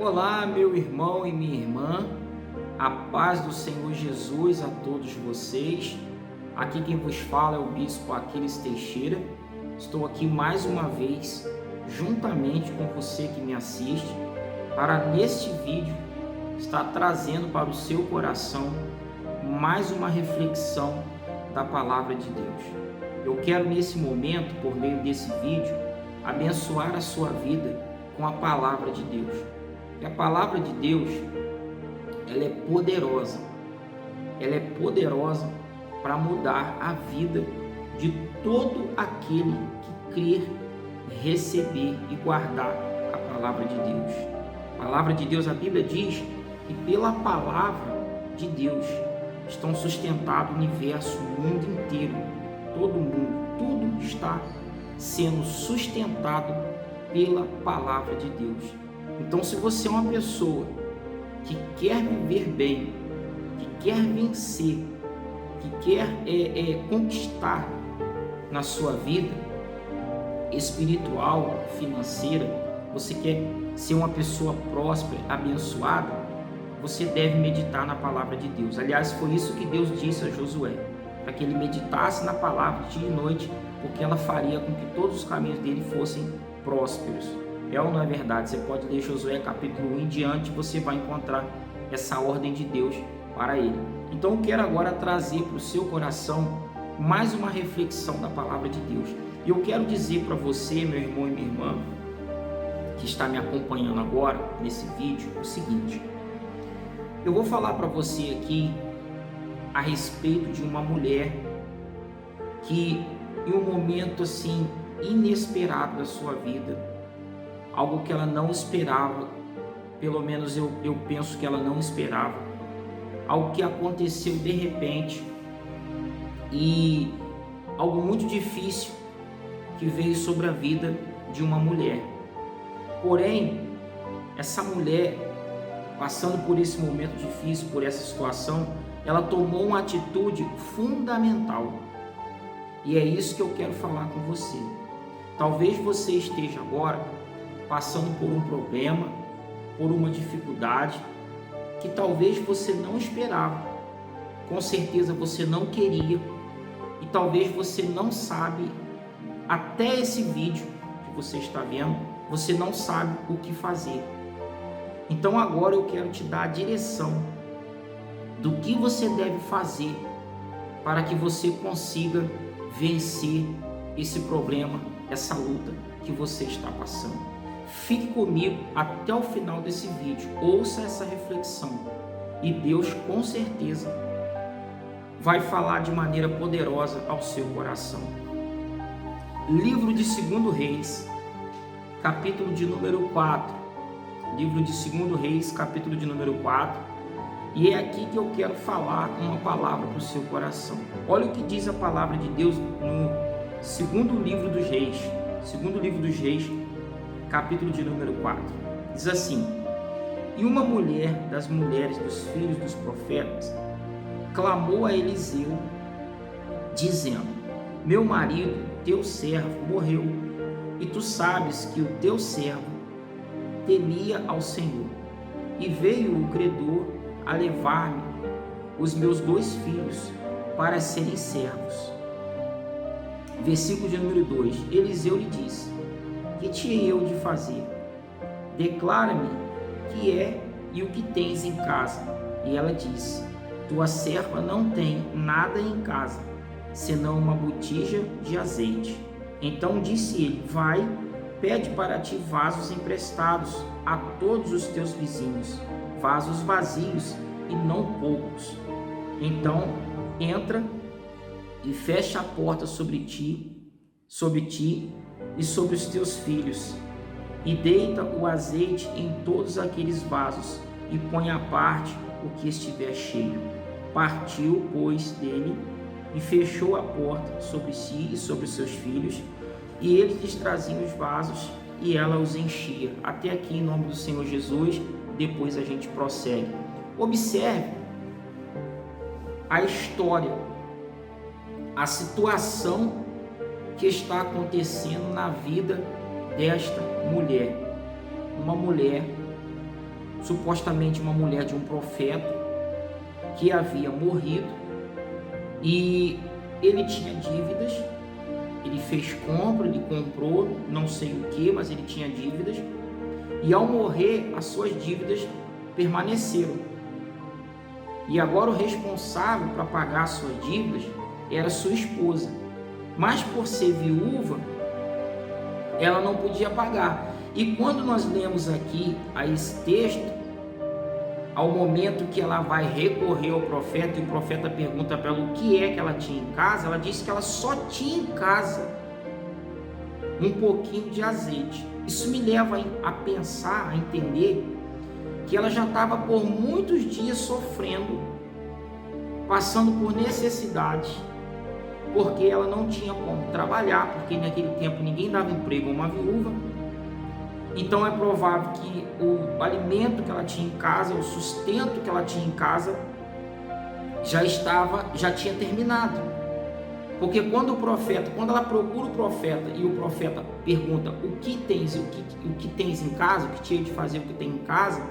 Olá, meu irmão e minha irmã, a paz do Senhor Jesus a todos vocês. Aqui quem vos fala é o Bispo Aquiles Teixeira. Estou aqui mais uma vez, juntamente com você que me assiste, para neste vídeo estar trazendo para o seu coração mais uma reflexão da Palavra de Deus. Eu quero nesse momento, por meio desse vídeo, abençoar a sua vida com a Palavra de Deus. E a Palavra de Deus, ela é poderosa. Ela é poderosa para mudar a vida de todo aquele que crer, receber e guardar a Palavra de Deus. A Palavra de Deus, a Bíblia diz que pela Palavra de Deus estão sustentados o universo, o mundo inteiro, todo mundo, tudo está sendo sustentado pela Palavra de Deus. Então, se você é uma pessoa que quer viver bem, que quer vencer, que quer conquistar na sua vida espiritual, financeira, você quer ser uma pessoa próspera, abençoada, você deve meditar na Palavra de Deus. Aliás, foi isso que Deus disse a Josué, para que ele meditasse na Palavra dia e noite, porque ela faria com que todos os caminhos dele fossem prósperos. É ou não é verdade? Você pode ler Josué capítulo 1 em diante, você vai encontrar essa ordem de Deus para ele. Então eu quero agora trazer para o seu coração mais uma reflexão da Palavra de Deus. E eu quero dizer para você, meu irmão e minha irmã, que está me acompanhando agora nesse vídeo, o seguinte. Eu vou falar para você aqui a respeito de uma mulher que em um momento assim inesperado da sua vida, algo que ela não esperava, pelo menos eu penso que ela não esperava, algo que aconteceu de repente e algo muito difícil que veio sobre a vida de uma mulher. Porém, essa mulher, passando por esse momento difícil, por essa situação, ela tomou uma atitude fundamental. E é isso que eu quero falar com você. Talvez você esteja agora passando por um problema, por uma dificuldade que talvez você não esperava, com certeza você não queria e talvez você não sabe, até esse vídeo que você está vendo, você não sabe o que fazer. Então agora eu quero te dar a direção do que você deve fazer para que você consiga vencer esse problema, essa luta que você está passando. Fique comigo até o final desse vídeo, ouça essa reflexão e Deus com certeza vai falar de maneira poderosa ao seu coração. Livro de 2 Reis, capítulo de número 4. Livro de 2 Reis, capítulo de número 4. E é aqui que eu quero falar uma palavra para o seu coração. Olha o que diz a palavra de Deus no segundo livro dos Reis. Segundo livro dos Reis, capítulo de número 4. Diz assim: E uma mulher das mulheres dos filhos dos profetas clamou a Eliseu, dizendo: Meu marido, teu servo, morreu, e tu sabes que o teu servo temia ao Senhor. E veio o credor a levar-me os meus 2 filhos para serem servos. Versículo de número 2. Eliseu lhe disse: Que te hei eu de fazer? Declara-me que é e o que tens em casa. E ela disse: Tua serva não tem nada em casa, senão uma botija de azeite. Então disse ele: Vai, pede para ti vasos emprestados a todos os teus vizinhos, vasos vazios e não poucos. Então entra e fecha a porta sobre ti e sobre os teus filhos, e deita o azeite em todos aqueles vasos, e põe à parte o que estiver cheio. Partiu, pois, dele, e fechou a porta sobre si e sobre os seus filhos, e eles lhes traziam os vasos, e ela os enchia. Até aqui, em nome do Senhor Jesus, depois a gente prossegue. Observe a história, a situação que está acontecendo na vida desta mulher. Uma mulher supostamente uma mulher de um profeta que havia morrido, e ele tinha dívidas. Ele fez compra, ele comprou não sei o que, mas ele tinha dívidas, e ao morrer as suas dívidas permaneceram. E agora o responsável para pagar as suas dívidas era sua esposa, mas por ser viúva ela não podia pagar. E quando nós lemos aqui a esse texto, ao momento que ela vai recorrer ao profeta e o profeta pergunta para ela o que é que ela tinha em casa, ela disse que ela só tinha em casa um pouquinho de azeite. Isso me leva a pensar, a entender que ela já estava por muitos dias sofrendo, passando por necessidade, porque ela não tinha como trabalhar, porque naquele tempo ninguém dava emprego a uma viúva. Então é provável que o alimento que ela tinha em casa, o sustento que ela tinha em casa já tinha terminado. Porque quando ela procura o profeta e o profeta pergunta o que tens em casa, o que tinha de fazer, o que tem em casa,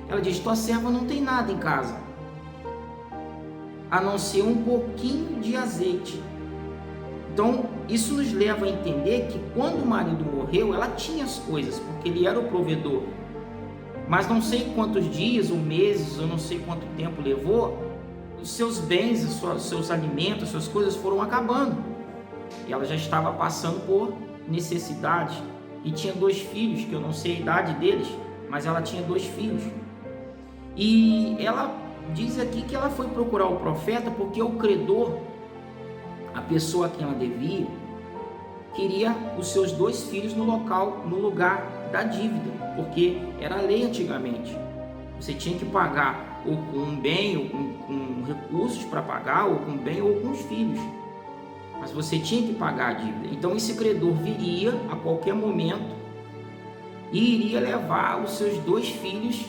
ela diz: tua serva não tem nada em casa, a não ser um pouquinho de azeite. Então, isso nos leva a entender que quando o marido morreu, ela tinha as coisas, porque ele era o provedor. Mas não sei quantos dias, ou meses, ou não sei quanto tempo levou, os seus bens, os seus alimentos, as suas coisas foram acabando. E ela já estava passando por necessidade. E tinha 2 filhos, que eu não sei a idade deles, mas ela tinha 2 filhos. E ela diz aqui que ela foi procurar o profeta porque o credor, a pessoa a quem ela devia, queria os seus 2 filhos no lugar da dívida, porque era a lei antigamente. Você tinha que pagar ou com um bem, ou com recursos para pagar, ou com bem, ou com os filhos. Mas você tinha que pagar a dívida. Então esse credor viria a qualquer momento e iria levar os seus 2 filhos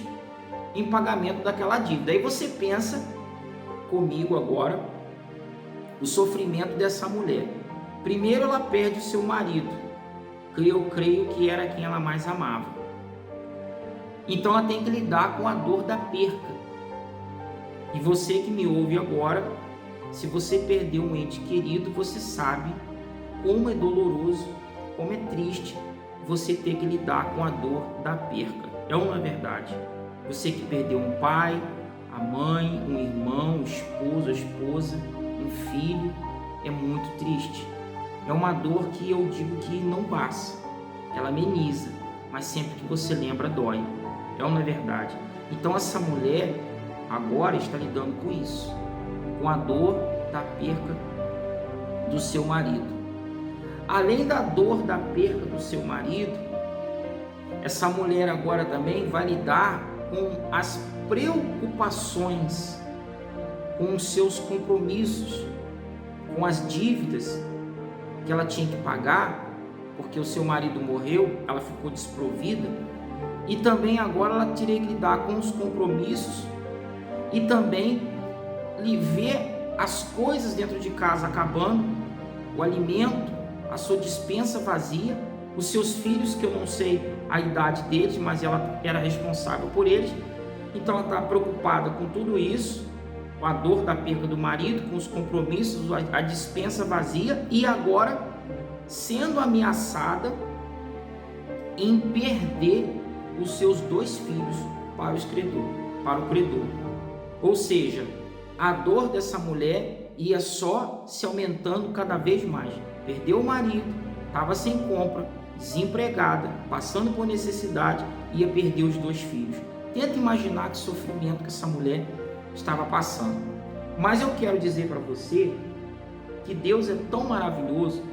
em pagamento daquela dívida. Aí você pensa comigo agora o sofrimento dessa mulher. Primeiro, ela perde o seu marido, que eu creio que era quem ela mais amava. Então ela tem que lidar com a dor da perca. E você que me ouve agora, se você perdeu um ente querido, você sabe como é doloroso, como é triste você ter que lidar com a dor da perca. É uma verdade. Você que perdeu um pai, a mãe, um irmão, o esposo, a esposa, um filho, é muito triste. É uma dor que eu digo que não passa, ela ameniza, mas sempre que você lembra dói. É uma verdade. Então essa mulher agora está lidando com isso, com a dor da perca do seu marido. Além da dor da perca do seu marido, essa mulher agora também vai lidar com as preocupações, com os seus compromissos, com as dívidas que ela tinha que pagar, porque o seu marido morreu, ela ficou desprovida, e também agora ela teria que lidar com os compromissos e também ver as coisas dentro de casa acabando, o alimento, a sua despensa vazia, os seus filhos, que eu não sei a idade deles, mas ela era responsável por eles. Então ela está preocupada com tudo isso, com a dor da perca do marido, com os compromissos, a despensa vazia, e agora sendo ameaçada em perder os seus 2 filhos para o credor. Ou seja, a dor dessa mulher ia só se aumentando cada vez mais. Perdeu o marido, estava sem compra, desempregada, passando por necessidade, ia perder os 2 filhos. Tenta imaginar que sofrimento que essa mulher estava passando. Mas eu quero dizer para você que Deus é tão maravilhoso,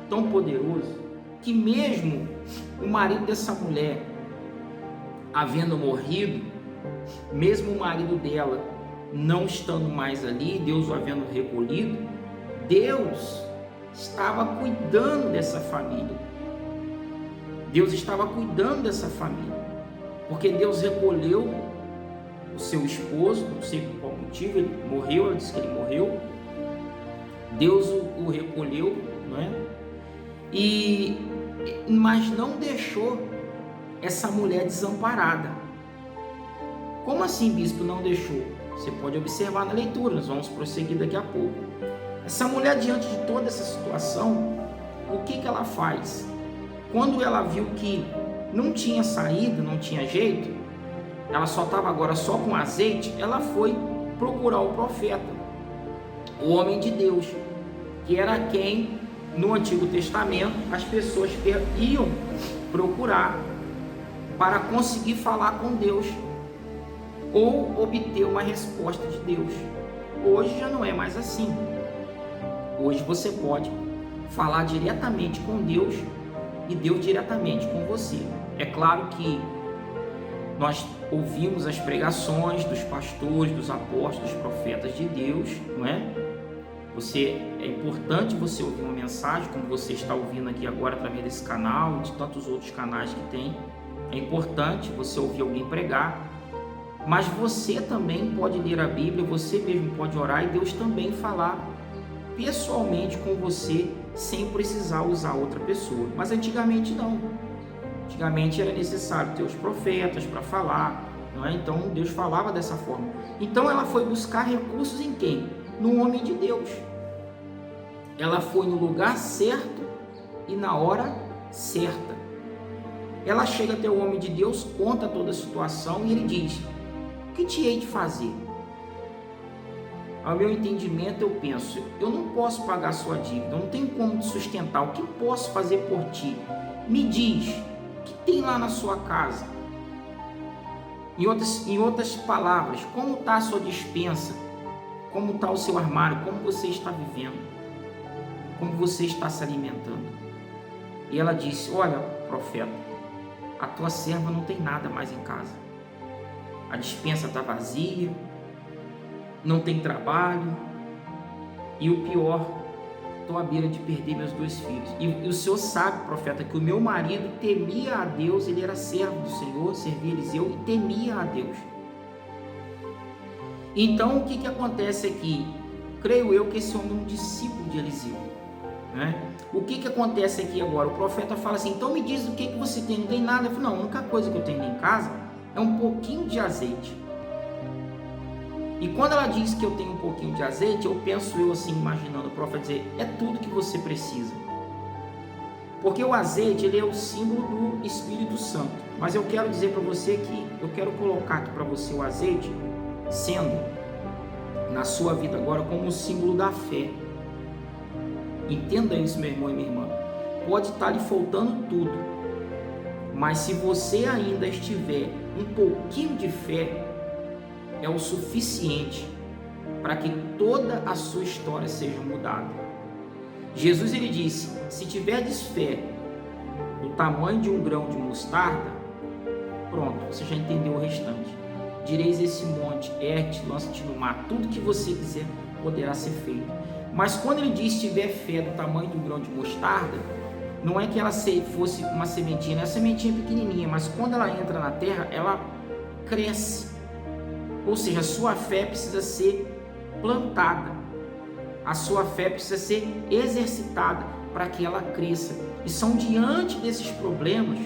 tão poderoso, que mesmo o marido dessa mulher havendo morrido, mesmo o marido dela não estando mais ali, Deus o havendo recolhido, Deus estava cuidando dessa família. Deus estava cuidando dessa família, porque Deus recolheu o seu esposo, não sei por qual motivo, ele morreu, ela disse que ele morreu, Deus o recolheu, não é? Mas não deixou essa mulher desamparada. Como assim, bispo, não deixou? Você pode observar na leitura, nós vamos prosseguir daqui a pouco. Essa mulher, diante de toda essa situação, o que ela faz? Quando ela viu que não tinha saída, não tinha jeito, ela só estava agora só com azeite, ela foi procurar o profeta, o homem de Deus, que era quem no Antigo Testamento as pessoas iam procurar para conseguir falar com Deus ou obter uma resposta de Deus. Hoje já não é mais assim. Hoje você pode falar diretamente com Deus e Deus diretamente com você. É claro que nós ouvimos as pregações dos pastores, dos apóstolos, dos profetas de Deus, não é? É importante você ouvir uma mensagem, como você está ouvindo aqui agora através desse canal e de tantos outros canais que tem. É importante você ouvir alguém pregar, mas você também pode ler a Bíblia, você mesmo pode orar e Deus também falar pessoalmente com você sem precisar usar outra pessoa. Mas antigamente não. Antigamente era necessário ter os profetas para falar, não é? Então Deus falava dessa forma. Então ela foi buscar recursos em quem? No homem de Deus. Ela foi no lugar certo e na hora certa. Ela chega até o homem de Deus, conta toda a situação e ele diz: o que te hei de fazer? Ao meu entendimento, eu penso: eu não posso pagar sua dívida, eu não tenho como te sustentar, o que posso fazer por ti? Me diz, o que tem lá na sua casa? Em outras palavras, como está a sua despensa? Como está o seu armário? Como você está vivendo? Como você está se alimentando? E ela disse: olha, profeta, a tua serva não tem nada mais em casa. A despensa está vazia, não tem trabalho, e o pior, estou à beira de perder meus 2 filhos. E o Senhor sabe, profeta, que o meu marido temia a Deus, ele era servo do Senhor, servia Eliseu e temia a Deus. Então, o que acontece aqui? Creio eu que esse homem é um discípulo de Eliseu, né? O que acontece aqui agora? O profeta fala assim: então me diz o que você tem. Não tem nada. Eu falo: não, a única coisa que eu tenho em casa é um pouquinho de azeite. E quando ela diz que eu tenho um pouquinho de azeite, eu penso assim, imaginando o profeta dizer: é tudo que você precisa. Porque o azeite, ele é o símbolo do Espírito Santo. Mas eu quero dizer para você que eu quero colocar aqui para você o azeite sendo na sua vida agora como um símbolo da fé. Entenda isso, meu irmão e minha irmã. Pode estar lhe faltando tudo, mas se você ainda estiver um pouquinho de fé, é o suficiente para que toda a sua história seja mudada. Jesus, ele disse: se tiverdes fé do tamanho de um grão de mostarda, pronto, você já entendeu o restante. Direis esse monte: ergue-te, lança-te no mar, tudo que você quiser poderá ser feito. Mas quando ele diz: tiver fé do tamanho de um grão de mostarda, não é que ela fosse uma sementinha, a sementinha é pequenininha, mas quando ela entra na terra, ela cresce. Ou seja, a sua fé precisa ser plantada, a sua fé precisa ser exercitada para que ela cresça. E são diante desses problemas,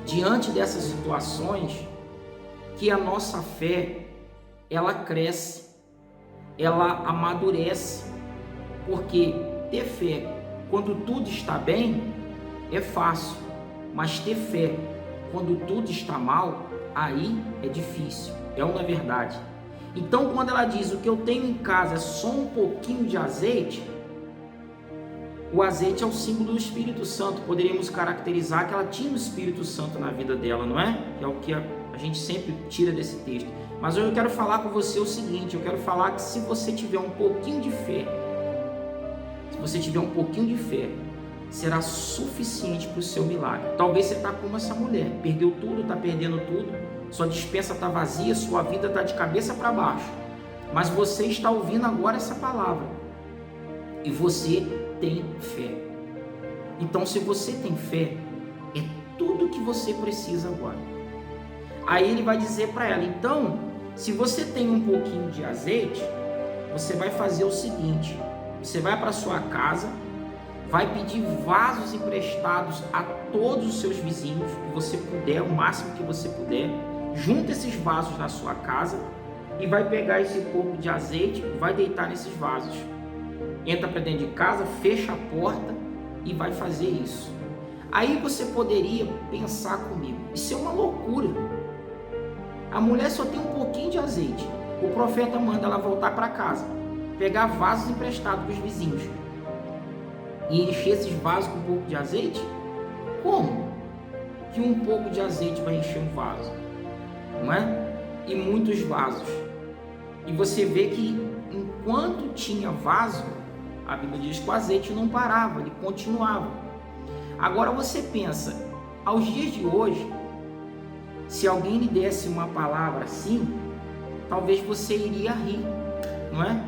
diante dessas situações, que a nossa fé, ela cresce, ela amadurece. Porque ter fé quando tudo está bem é fácil, mas ter fé quando tudo está mal, aí é difícil. É uma verdade. Então, quando ela diz: o que eu tenho em casa é só um pouquinho de azeite, o azeite é o símbolo do Espírito Santo. Poderíamos caracterizar que ela tinha o Espírito Santo na vida dela, não é? É o que a gente sempre tira desse texto. Mas hoje eu quero falar com você o seguinte: eu quero falar que se você tiver um pouquinho de fé, será suficiente para o seu milagre. Talvez você está como essa mulher, perdeu tudo, está perdendo tudo, sua despensa está vazia, sua vida está de cabeça para baixo, mas você está ouvindo agora essa palavra e você tem fé. Então, se você tem fé, é tudo que você precisa agora. Aí ele vai dizer para ela: então, se você tem um pouquinho de azeite, você vai fazer o seguinte: você vai para sua casa, vai pedir vasos emprestados a todos os seus vizinhos, que você puder, o máximo que você puder, junta esses vasos na sua casa e vai pegar esse pouco de azeite, vai deitar nesses vasos. Entra para dentro de casa, fecha a porta e vai fazer isso. Aí você poderia pensar comigo, isso é uma loucura. A mulher só tem um pouquinho de azeite. O profeta manda ela voltar para casa, pegar vasos emprestados dos vizinhos e encher esses vasos com um pouco de azeite? Como que um pouco de azeite vai encher um vaso? Não é? E muitos vasos. E você vê que enquanto tinha vaso, a Bíblia diz que o azeite não parava, ele continuava. Agora você pensa, aos dias de hoje, se alguém lhe desse uma palavra assim, talvez você iria rir, não é?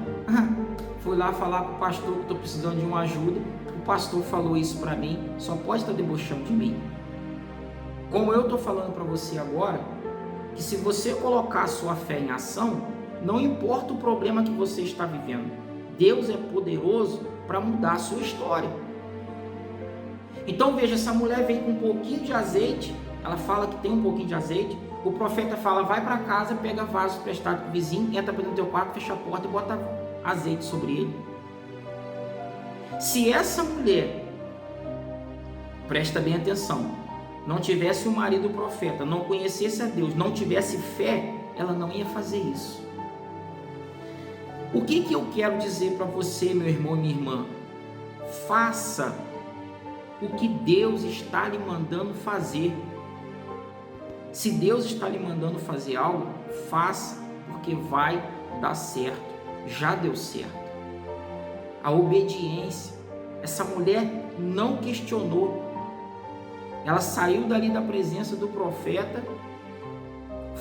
Fui lá falar com o pastor que estou precisando de uma ajuda, o pastor falou isso para mim, só pode estar debochando de mim. Como eu estou falando para você agora, que se você colocar a sua fé em ação, não importa o problema que você está vivendo, Deus é poderoso para mudar a sua história. Então veja, essa mulher vem com um pouquinho de azeite, ela fala que tem um pouquinho de azeite, o profeta fala, vai para casa, pega vaso emprestado do vizinho, entra para no teu quarto, fecha a porta e bota azeite sobre ele. Se essa mulher, presta bem atenção, não tivesse um marido profeta, não conhecesse a Deus, não tivesse fé, ela não ia fazer isso. O que eu quero dizer para você, meu irmão e minha irmã? Faça o que Deus está lhe mandando fazer. Se Deus está lhe mandando fazer algo, faça, porque vai dar certo. Já deu certo. A obediência. Essa mulher não questionou. Ela saiu dali da presença do profeta,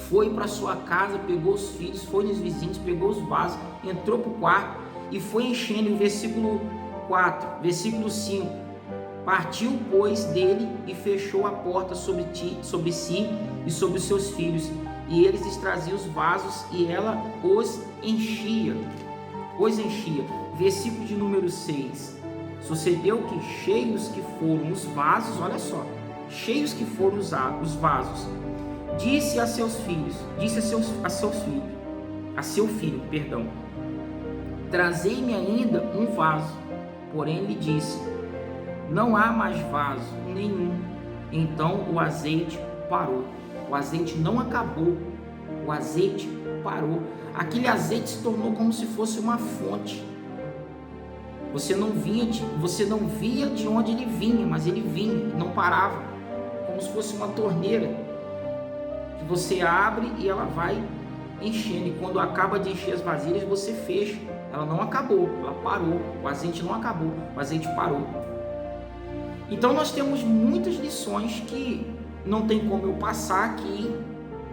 foi para sua casa, pegou os filhos, foi nos vizinhos, pegou os vasos, entrou para o quarto e foi enchendo. O versículo 4, versículo 5. Partiu, pois, dele e fechou a porta sobre si e sobre os seus filhos. E eles lhes traziam os vasos e ela os enchia. Versículo de número 6. Sucedeu que cheios que foram os vasos, olha só, cheios que foram os vasos, disse a seu filho, trazei-me ainda um vaso. Porém lhe disse, não há mais vaso nenhum. Então o azeite parou. O azeite não acabou. O azeite parou. Aquele azeite se tornou como se fosse uma fonte. Você não via de onde ele vinha, mas ele vinha e não parava. Como se fosse uma torneira que você abre e ela vai enchendo. E quando acaba de encher as vasilhas, você fecha. Ela não acabou, ela parou. O azeite não acabou, o azeite parou. Então nós temos muitas lições que não tem como eu passar aqui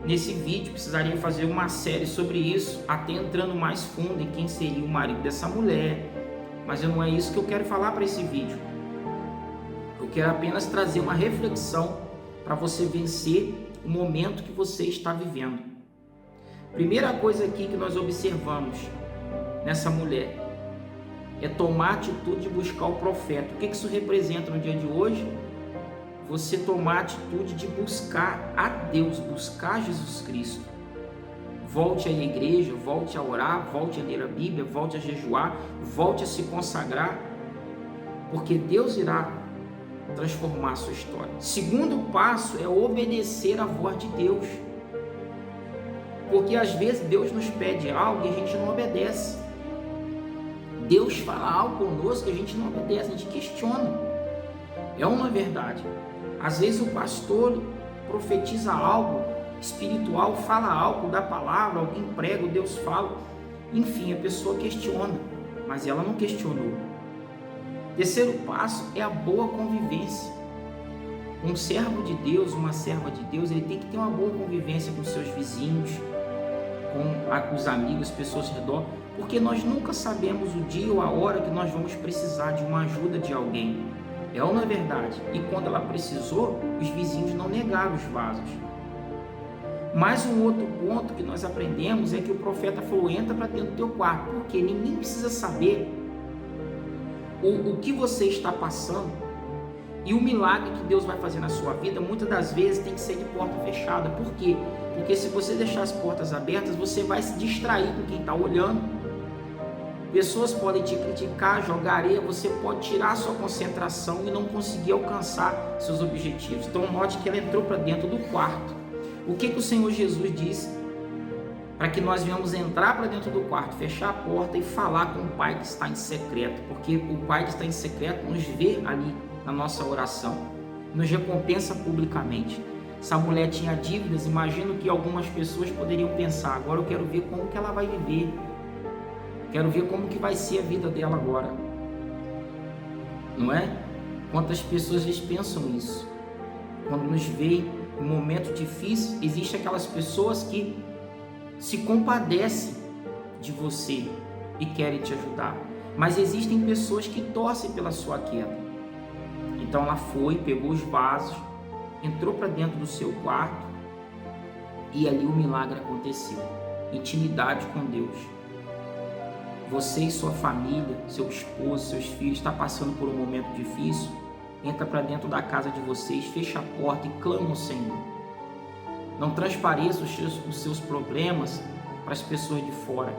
nesse vídeo. Precisaria fazer uma série sobre isso, até entrando mais fundo em quem seria o marido dessa mulher. Mas não é isso que eu quero falar para esse vídeo. Eu quero apenas trazer uma reflexão para você vencer o momento que você está vivendo. Primeira coisa aqui que nós observamos nessa mulher é tomar a atitude de buscar o profeta. O que isso representa no dia de hoje? Você tomar a atitude de buscar a Deus, buscar Jesus Cristo. Volte à igreja, volte a orar, volte a ler a Bíblia, volte a jejuar, volte a se consagrar, porque Deus irá transformar a sua história. Segundo passo é obedecer à voz de Deus, porque às vezes Deus nos pede algo e a gente não obedece. Deus fala algo conosco e a gente não obedece, a gente questiona. É ou não é verdade? Às vezes o pastor profetiza algo espiritual, fala algo da palavra, alguém prega, Deus fala, enfim, a pessoa questiona, mas ela não questionou. Terceiro passo é a boa convivência. Um servo de Deus, uma serva de Deus, ele tem que ter uma boa convivência com seus vizinhos, com os amigos, pessoas ao redor, porque nós nunca sabemos o dia ou a hora que nós vamos precisar de uma ajuda de alguém. É ou não é verdade? E quando ela precisou, os vizinhos não negaram os vasos. Mais um outro ponto que nós aprendemos é que o profeta falou, entra para dentro do teu quarto, porque ninguém precisa saber o que você está passando, E o milagre que Deus vai fazer na sua vida, muitas das vezes tem que ser de porta fechada. Por quê? Porque se você deixar as portas abertas, você vai se distrair com quem está olhando. Pessoas podem te criticar, jogar areia, você pode tirar a sua concentração e não conseguir alcançar seus objetivos. Então note que ela entrou para dentro do quarto. O que o Senhor Jesus disse? Para que nós venhamos entrar para dentro do quarto, fechar a porta e falar com o Pai que está em secreto. Porque o Pai que está em secreto nos vê ali na nossa oração, nos recompensa publicamente. Essa mulher tinha dívidas, imagino que algumas pessoas poderiam pensar, agora eu quero ver como que ela vai viver. Quero ver como que vai ser a vida dela agora. Não é? Quantas pessoas eles pensam isso? Quando nos veem em momentos difíceis, existem aquelas pessoas que se compadecem de você e querem te ajudar. Mas existem pessoas que torcem pela sua queda. Então ela foi, pegou os vasos, entrou para dentro do seu quarto e ali o milagre aconteceu. Intimidade com Deus. Você e sua família, seu esposo, seus filhos, está passando por um momento difícil, entra para dentro da casa de vocês, fecha a porta e clama ao Senhor. Não transpareça os seus problemas para as pessoas de fora.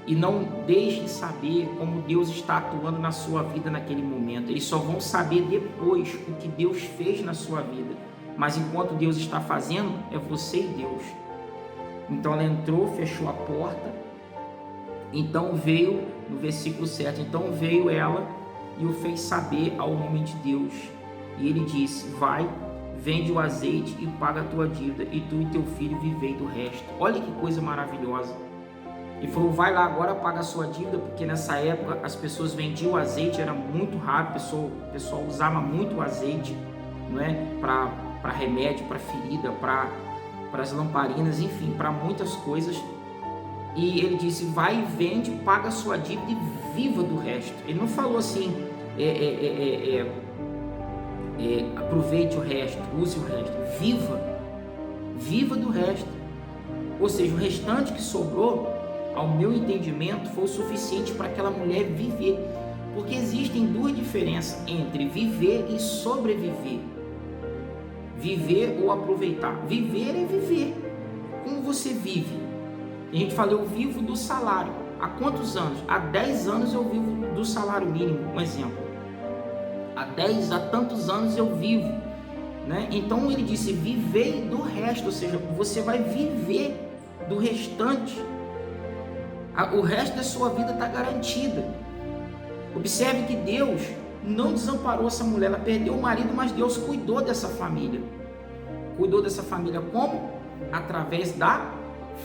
E não deixem saber como Deus está atuando na sua vida naquele momento. Eles só vão saber depois o que Deus fez na sua vida. Mas enquanto Deus está fazendo, é você e Deus. Então ela entrou, fechou a porta. Então veio, no versículo 7, então veio ela e o fez saber ao homem de Deus. E ele disse, vai, vende o azeite e paga a tua dívida, e tu e teu filho vivei do resto. Olha que coisa maravilhosa. E falou, vai lá agora, paga a sua dívida, porque nessa época as pessoas vendiam o azeite, era muito raro, o pessoal usava muito o azeite, não é? Para remédio, para ferida, para as lamparinas, enfim, para muitas coisas. E ele disse, vai e vende, paga a sua dívida e viva do resto. Ele não falou assim, aproveite o resto, use o resto, viva do resto. Ou seja, o restante que sobrou, ao meu entendimento, foi o suficiente para aquela mulher viver. Porque existem duas diferenças entre viver e sobreviver. Viver ou aproveitar. Viver é viver. Como você vive? A gente fala, eu vivo do salário. Há quantos anos? Há 10 anos eu vivo do salário mínimo, um exemplo. Há tantos anos eu vivo, né? Então ele disse, vivei do resto, ou seja, você vai viver do restante. O resto da sua vida está garantida. Observe que Deus não desamparou essa mulher, ela perdeu o marido, mas Deus cuidou dessa família. Cuidou dessa família como? Através da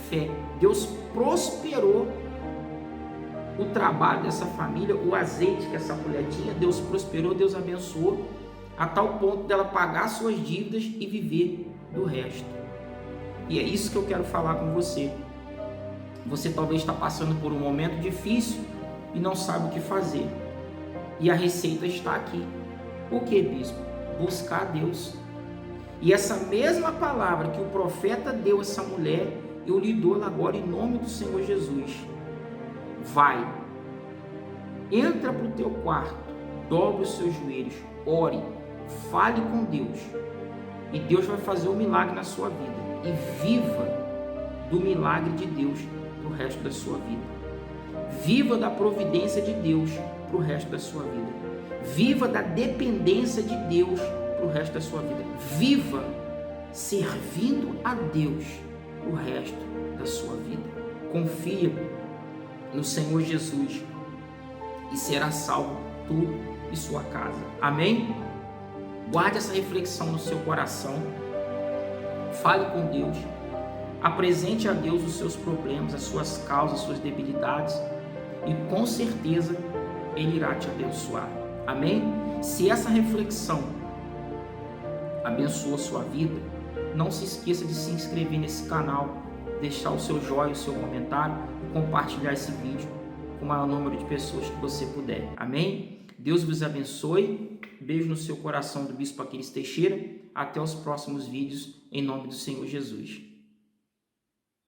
fé. Deus prosperou o trabalho dessa família, o azeite que essa mulher tinha, Deus prosperou, Deus abençoou, a tal ponto dela pagar suas dívidas e viver do resto. E é isso que eu quero falar com você. Você talvez está passando por um momento difícil e não sabe o que fazer. E a receita está aqui. O que, bispo? Buscar a Deus. E essa mesma palavra que o profeta deu a essa mulher, eu lhe dou agora em nome do Senhor Jesus. Vai, entra para o teu quarto, dobre os seus joelhos, ore, fale com Deus. E Deus vai fazer um milagre na sua vida. E viva do milagre de Deus para o resto da sua vida. Viva da providência de Deus para o resto da sua vida. Viva da dependência de Deus para o resto da sua vida. Viva servindo a Deus o resto da sua vida. Confia no Senhor Jesus e será salvo tu e sua casa. Amém? Guarde essa reflexão no seu coração. Fale com Deus. Apresente a Deus os seus problemas, as suas causas, as suas debilidades, e com certeza Ele irá te abençoar. Amém? Se essa reflexão abençoou sua vida, não se esqueça de se inscrever nesse canal, deixar o seu joinha, o seu comentário e compartilhar esse vídeo com o maior número de pessoas que você puder. Amém? Deus vos abençoe. Beijo no seu coração do Bispo Aquiles Teixeira. Até os próximos vídeos, em nome do Senhor Jesus.